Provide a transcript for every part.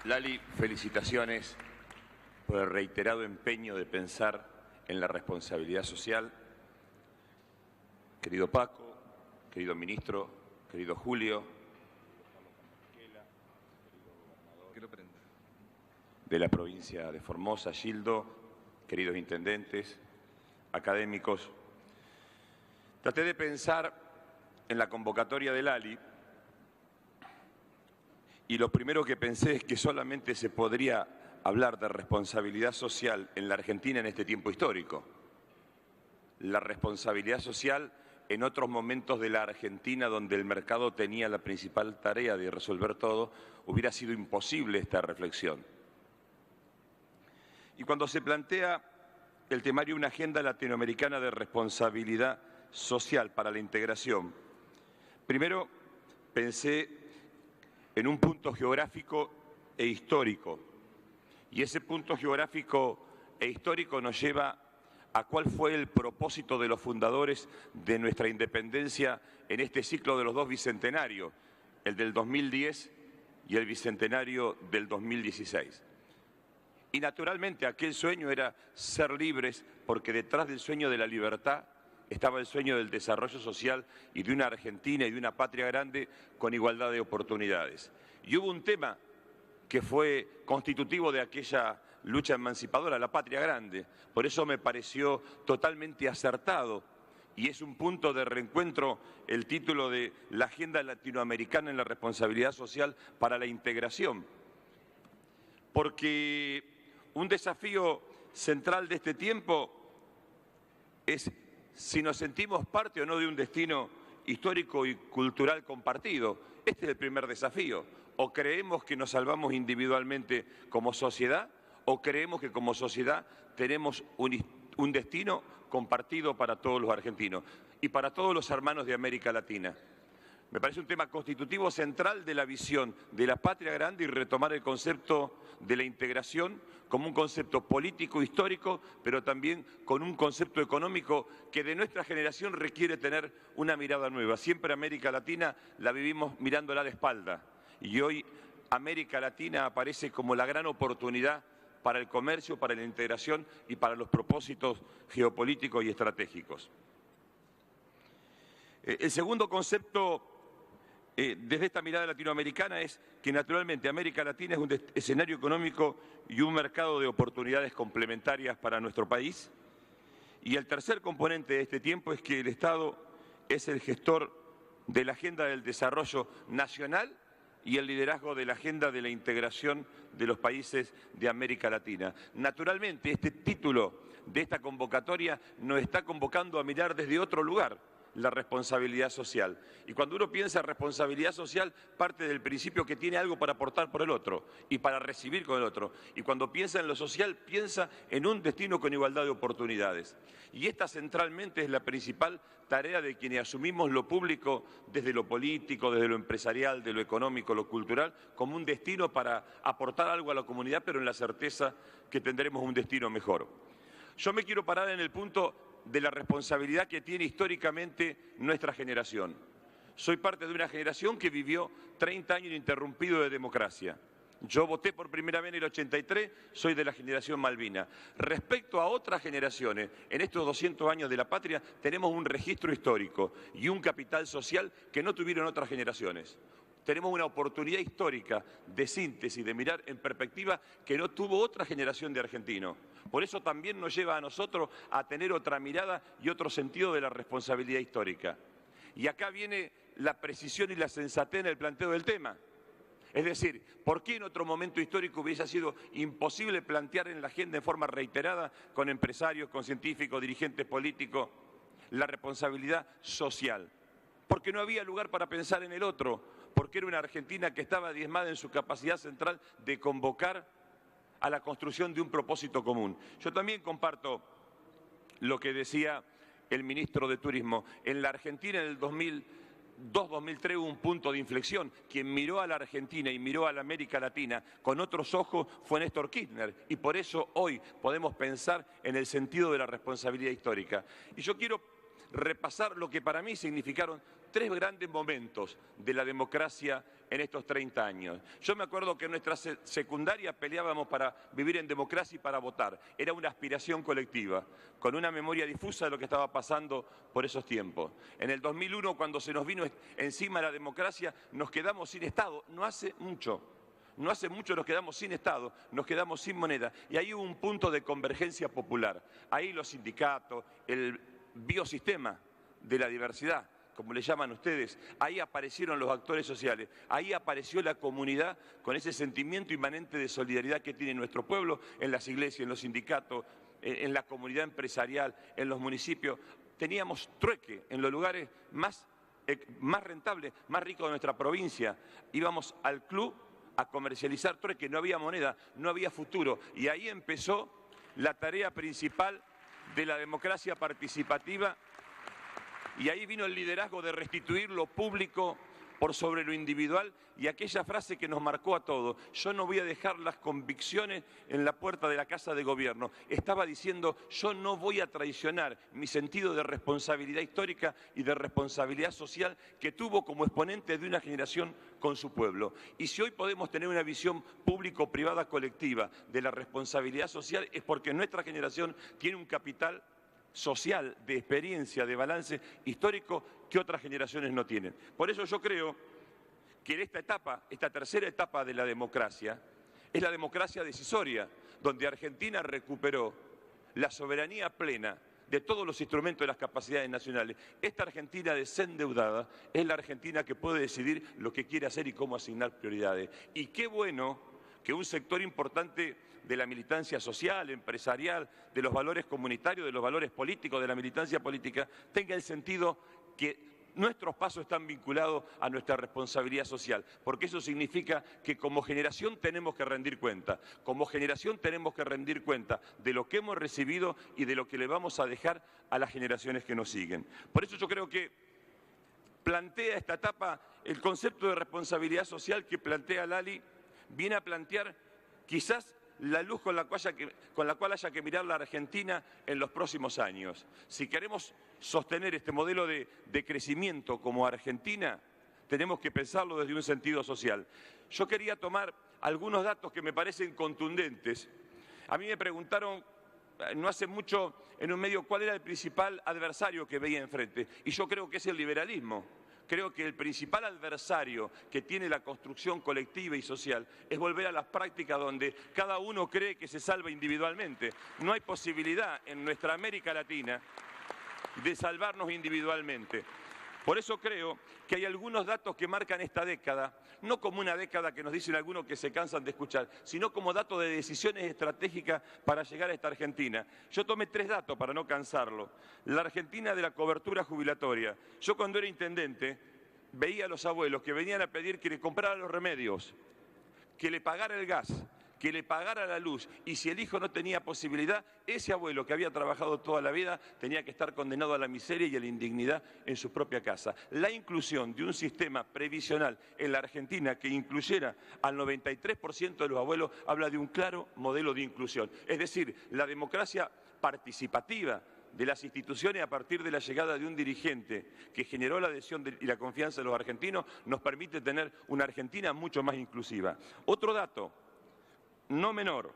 Lali, felicitaciones por el reiterado empeño de pensar en la responsabilidad social. Querido Paco, querido ministro, querido Julio, de la provincia de Formosa, Gildo, queridos intendentes, académicos. Traté de pensar en la convocatoria de Lali y lo primero que pensé es que solamente se podría hablar de responsabilidad social en la Argentina en este tiempo histórico. La responsabilidad social en otros momentos de la Argentina donde el mercado tenía la principal tarea de resolver todo, hubiera sido imposible esta reflexión. Y cuando se plantea el temario una agenda latinoamericana de responsabilidad social para la integración, primero pensé en un punto geográfico e histórico. Y ese punto geográfico e histórico nos lleva a cuál fue el propósito de los fundadores de nuestra independencia en este ciclo de los dos bicentenarios, el del 2010 y el bicentenario del 2016. Y naturalmente aquel sueño era ser libres, porque detrás del sueño de la libertad estaba el sueño del desarrollo social y de una Argentina y de una patria grande con igualdad de oportunidades. Y hubo un tema que fue constitutivo de aquella lucha emancipadora, la patria grande. Por eso me pareció totalmente acertado y es un punto de reencuentro el título de la Agenda Latinoamericana en la Responsabilidad Social para la Integración. Porque un desafío central de este tiempo es si nos sentimos parte o no de un destino histórico y cultural compartido. Este es el primer desafío. O creemos que nos salvamos individualmente como sociedad, o creemos que como sociedad tenemos un destino compartido para todos los argentinos y para todos los hermanos de América Latina. Me parece un tema constitutivo central de la visión de la patria grande y retomar el concepto de la integración como un concepto político, histórico, pero también con un concepto económico que de nuestra generación requiere tener una mirada nueva. Siempre América Latina la vivimos mirándola de espalda y hoy América Latina aparece como la gran oportunidad para el comercio, para la integración y para los propósitos geopolíticos y estratégicos. El segundo concepto desde esta mirada latinoamericana es que naturalmente América Latina es un escenario económico y un mercado de oportunidades complementarias para nuestro país. Y el tercer componente de este tiempo es que el Estado es el gestor de la agenda del desarrollo nacional y el liderazgo de la agenda de la integración de los países de América Latina. Naturalmente, este título de esta convocatoria nos está convocando a mirar desde otro lugar la responsabilidad social. Y cuando uno piensa en responsabilidad social, parte del principio que tiene algo para aportar por el otro y para recibir con el otro. Y cuando piensa en lo social, piensa en un destino con igualdad de oportunidades. Y esta centralmente es la principal tarea de quienes asumimos lo público desde lo político, desde lo empresarial, de lo económico, lo cultural, como un destino para aportar algo a la comunidad, pero en la certeza que tendremos un destino mejor. Yo me quiero parar en el punto de la responsabilidad que tiene históricamente nuestra generación. Soy parte de una generación que vivió 30 años ininterrumpidos de democracia. Yo voté por primera vez en el 83, soy de la generación Malvina. Respecto a otras generaciones, en estos 200 años de la patria, tenemos un registro histórico y un capital social que no tuvieron otras generaciones. Tenemos una oportunidad histórica de síntesis, de mirar en perspectiva que no tuvo otra generación de argentinos. Por eso también nos lleva a nosotros a tener otra mirada y otro sentido de la responsabilidad histórica. Y acá viene la precisión y la sensatez en el planteo del tema. Es decir, ¿por qué en otro momento histórico hubiese sido imposible plantear en la agenda en forma reiterada con empresarios, con científicos, dirigentes políticos, la responsabilidad social? Porque no había lugar para pensar en el otro, porque era una Argentina que estaba diezmada en su capacidad central de convocar a la construcción de un propósito común. Yo también comparto lo que decía el ministro de Turismo. En la Argentina en el 2002-2003 hubo un punto de inflexión. Quien miró a la Argentina y miró a la América Latina con otros ojos fue Néstor Kirchner. Y por eso hoy podemos pensar en el sentido de la responsabilidad histórica. Y yo quiero repasar lo que para mí significaron 3 grandes momentos de la democracia en estos 30 años. Yo me acuerdo que en nuestra secundaria peleábamos para vivir en democracia y para votar. Era una aspiración colectiva, con una memoria difusa de lo que estaba pasando por esos tiempos. En el 2001, cuando se nos vino encima la democracia, nos quedamos sin Estado. No hace mucho nos quedamos sin Estado, nos quedamos sin moneda. Y ahí hubo un punto de convergencia popular. Ahí los sindicatos, el biosistema de la diversidad, como le llaman ustedes, ahí aparecieron los actores sociales, ahí apareció la comunidad con ese sentimiento inmanente de solidaridad que tiene nuestro pueblo en las iglesias, en los sindicatos, en la comunidad empresarial, en los municipios. Teníamos trueque en los lugares más rentables, más ricos de nuestra provincia. Íbamos al club a comercializar trueque, no había moneda, no había futuro. Y ahí empezó la tarea principal de la democracia participativa. Y ahí vino el liderazgo de restituir lo público por sobre lo individual y aquella frase que nos marcó a todos: yo no voy a dejar las convicciones en la puerta de la Casa de Gobierno. Estaba diciendo: yo no voy a traicionar mi sentido de responsabilidad histórica y de responsabilidad social que tuvo como exponente de una generación con su pueblo. Y si hoy podemos tener una visión público-privada colectiva de la responsabilidad social, es porque nuestra generación tiene un capital social, de experiencia, de balance histórico que otras generaciones no tienen. Por eso yo creo que en esta etapa, esta tercera etapa de la democracia, es la democracia decisoria, donde Argentina recuperó la soberanía plena de todos los instrumentos de las capacidades nacionales. Esta Argentina desendeudada es la Argentina que puede decidir lo que quiere hacer y cómo asignar prioridades. Y qué bueno que un sector importante de la militancia social, empresarial, de los valores comunitarios, de los valores políticos, de la militancia política, tenga el sentido que nuestros pasos están vinculados a nuestra responsabilidad social, porque eso significa que como generación tenemos que rendir cuenta, como generación tenemos que rendir cuenta de lo que hemos recibido y de lo que le vamos a dejar a las generaciones que nos siguen. Por eso yo creo que plantea esta etapa el concepto de responsabilidad social que plantea Lali, viene a plantear quizás la luz con la cual haya que mirar la Argentina en los próximos años. Si queremos sostener este modelo de crecimiento como Argentina, tenemos que pensarlo desde un sentido social. Yo quería tomar algunos datos que me parecen contundentes. A mí me preguntaron no hace mucho en un medio cuál era el principal adversario que veía enfrente, y yo creo que es el liberalismo. Creo que el principal adversario que tiene la construcción colectiva y social es volver a las prácticas donde cada uno cree que se salva individualmente. No hay posibilidad en nuestra América Latina de salvarnos individualmente. Por eso creo que hay algunos datos que marcan esta década, no como una década que nos dicen algunos que se cansan de escuchar, sino como datos de decisiones estratégicas para llegar a esta Argentina. Yo tomé 3 datos para no cansarlo. La Argentina de la cobertura jubilatoria. Yo cuando era intendente veía a los abuelos que venían a pedir que le comprara los remedios, que le pagara el gas, que le pagara la luz, y si el hijo no tenía posibilidad, ese abuelo que había trabajado toda la vida tenía que estar condenado a la miseria y a la indignidad en su propia casa. La inclusión de un sistema previsional en la Argentina que incluyera al 93% de los abuelos habla de un claro modelo de inclusión. Es decir, la democracia participativa de las instituciones a partir de la llegada de un dirigente que generó la adhesión y la confianza de los argentinos nos permite tener una Argentina mucho más inclusiva. Otro dato no menor,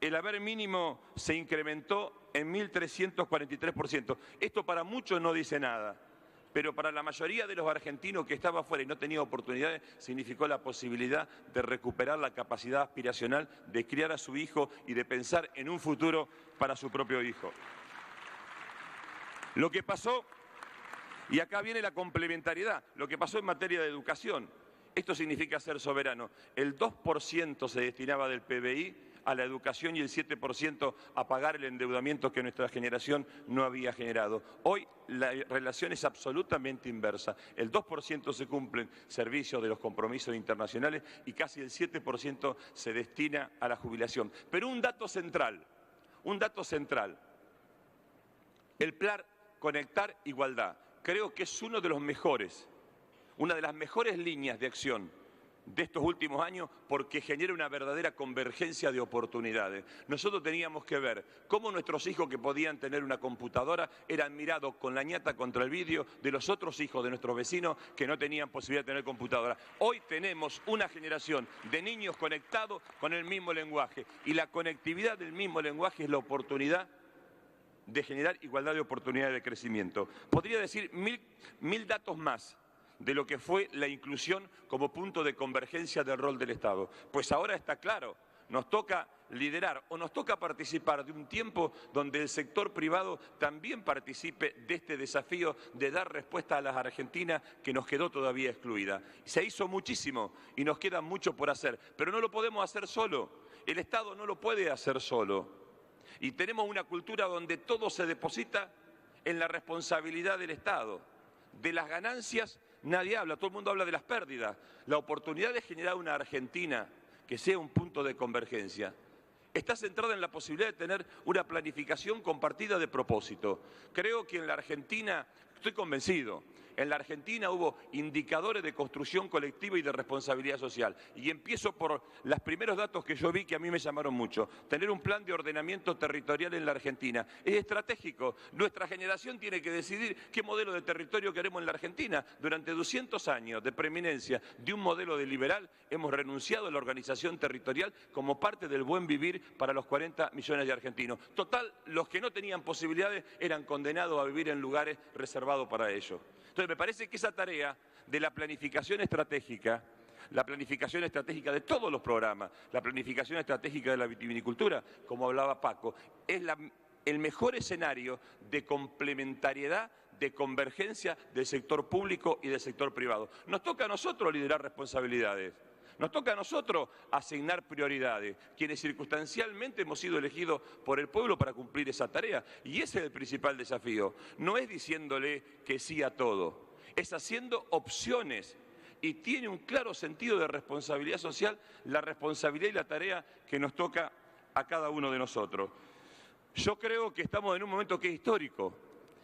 el haber mínimo se incrementó en 1.343%. Esto para muchos no dice nada, pero para la mayoría de los argentinos que estaba afuera y no tenía oportunidades, significó la posibilidad de recuperar la capacidad aspiracional de criar a su hijo y de pensar en un futuro para su propio hijo. Lo que pasó, y acá viene la complementariedad, lo que pasó en materia de educación. Esto significa ser soberano. El 2% se destinaba del PBI a la educación y el 7% a pagar el endeudamiento que nuestra generación no había generado. Hoy la relación es absolutamente inversa. El 2% se cumplen servicios de los compromisos internacionales y casi el 7% se destina a la jubilación. Pero un dato central, el plan Conectar Igualdad, creo que es uno de los mejores, una de las mejores líneas de acción de estos últimos años porque genera una verdadera convergencia de oportunidades. Nosotros teníamos que ver cómo nuestros hijos que podían tener una computadora eran mirados con la ñata contra el vidrio de los otros hijos de nuestros vecinos que no tenían posibilidad de tener computadora. Hoy tenemos una generación de niños conectados con el mismo lenguaje y la conectividad del mismo lenguaje es la oportunidad de generar igualdad de oportunidades de crecimiento. Podría decir mil datos más de lo que fue la inclusión como punto de convergencia del rol del Estado. Pues ahora está claro, nos toca liderar o nos toca participar de un tiempo donde el sector privado también participe de este desafío de dar respuesta a las argentinas que nos quedó todavía excluida. Se hizo muchísimo y nos queda mucho por hacer, pero no lo podemos hacer solo. El Estado no lo puede hacer solo. Y tenemos una cultura donde todo se deposita en la responsabilidad del Estado. De las ganancias nadie habla, todo el mundo habla de las pérdidas. La oportunidad de generar una Argentina que sea un punto de convergencia está centrada en la posibilidad de tener una planificación compartida de propósito. Creo que en la Argentina, estoy convencido, en la Argentina hubo indicadores de construcción colectiva y de responsabilidad social. Y empiezo por los primeros datos que yo vi que a mí me llamaron mucho. Tener un plan de ordenamiento territorial en la Argentina es estratégico. Nuestra generación tiene que decidir qué modelo de territorio queremos en la Argentina. Durante 200 años de preeminencia de un modelo de liberal, hemos renunciado a la organización territorial como parte del buen vivir para los 40 millones de argentinos. Total, los que no tenían posibilidades eran condenados a vivir en lugares reservados para ellos. Entonces, me parece que esa tarea de la planificación estratégica de todos los programas, la planificación estratégica de la vitivinicultura, como hablaba Paco, es el mejor escenario de complementariedad, de convergencia del sector público y del sector privado. Nos toca a nosotros liderar responsabilidades. Nos toca a nosotros asignar prioridades, quienes circunstancialmente hemos sido elegidos por el pueblo para cumplir esa tarea. Y ese es el principal desafío. No es diciéndole que sí a todo, es haciendo opciones. Y tiene un claro sentido de responsabilidad social, la responsabilidad y la tarea que nos toca a cada uno de nosotros. Yo creo que estamos en un momento que es histórico.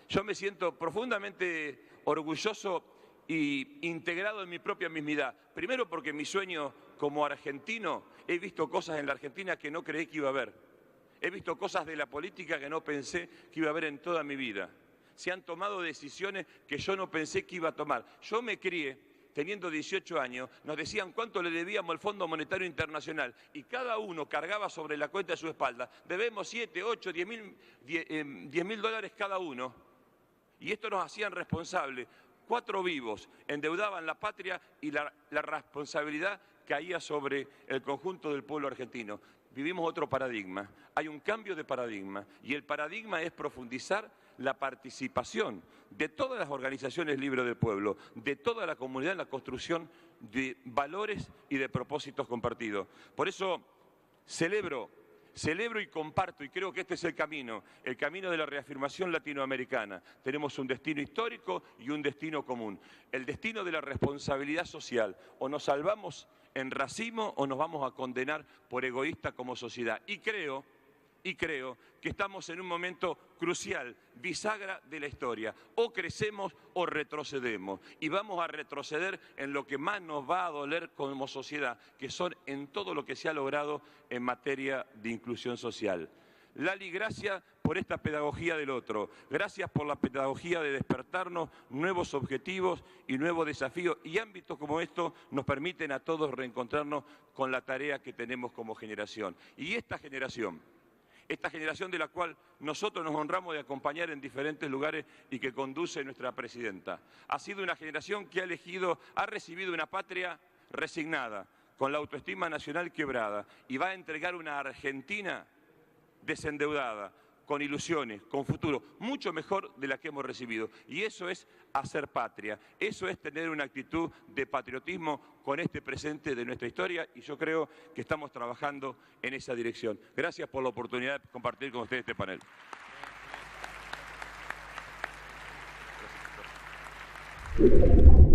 Yo me siento profundamente orgulloso y integrado en mi propia mismidad. Primero porque mi sueño como argentino, he visto cosas en la Argentina que no creí que iba a ver. He visto cosas de la política que no pensé que iba a ver en toda mi vida. Se han tomado decisiones que yo no pensé que iba a tomar. Yo me crié, teniendo 18 años, nos decían cuánto le debíamos al Fondo Monetario Internacional y cada uno cargaba sobre la cuenta de su espalda. Debemos 7, 8, 10 mil dólares cada uno. Y esto nos hacían responsables. 4 vivos endeudaban la patria y la responsabilidad caía sobre el conjunto del pueblo argentino. Vivimos otro paradigma, hay un cambio de paradigma y el paradigma es profundizar la participación de todas las organizaciones libres del pueblo, de toda la comunidad en la construcción de valores y de propósitos compartidos. Por eso celebro y comparto, y creo que este es el camino de la reafirmación latinoamericana. Tenemos un destino histórico y un destino común. El destino de la responsabilidad social. O nos salvamos en racimo o nos vamos a condenar por egoísta como sociedad. Y creo que estamos en un momento crucial, bisagra de la historia. O crecemos o retrocedemos. Y vamos a retroceder en lo que más nos va a doler como sociedad, que son en todo lo que se ha logrado en materia de inclusión social. Lali, gracias por esta pedagogía del otro. Gracias por la pedagogía de despertarnos nuevos objetivos y nuevos desafíos. Y ámbitos como estos nos permiten a todos reencontrarnos con la tarea que tenemos como generación. Y esta generación de la cual nosotros nos honramos de acompañar en diferentes lugares y que conduce nuestra presidenta. Ha sido una generación que ha recibido una patria resignada, con la autoestima nacional quebrada, y va a entregar una Argentina desendeudada, con ilusiones, con futuro, mucho mejor de la que hemos recibido. Y eso es hacer patria, eso es tener una actitud de patriotismo con este presente de nuestra historia, y yo creo que estamos trabajando en esa dirección. Gracias por la oportunidad de compartir con ustedes este panel. Gracias.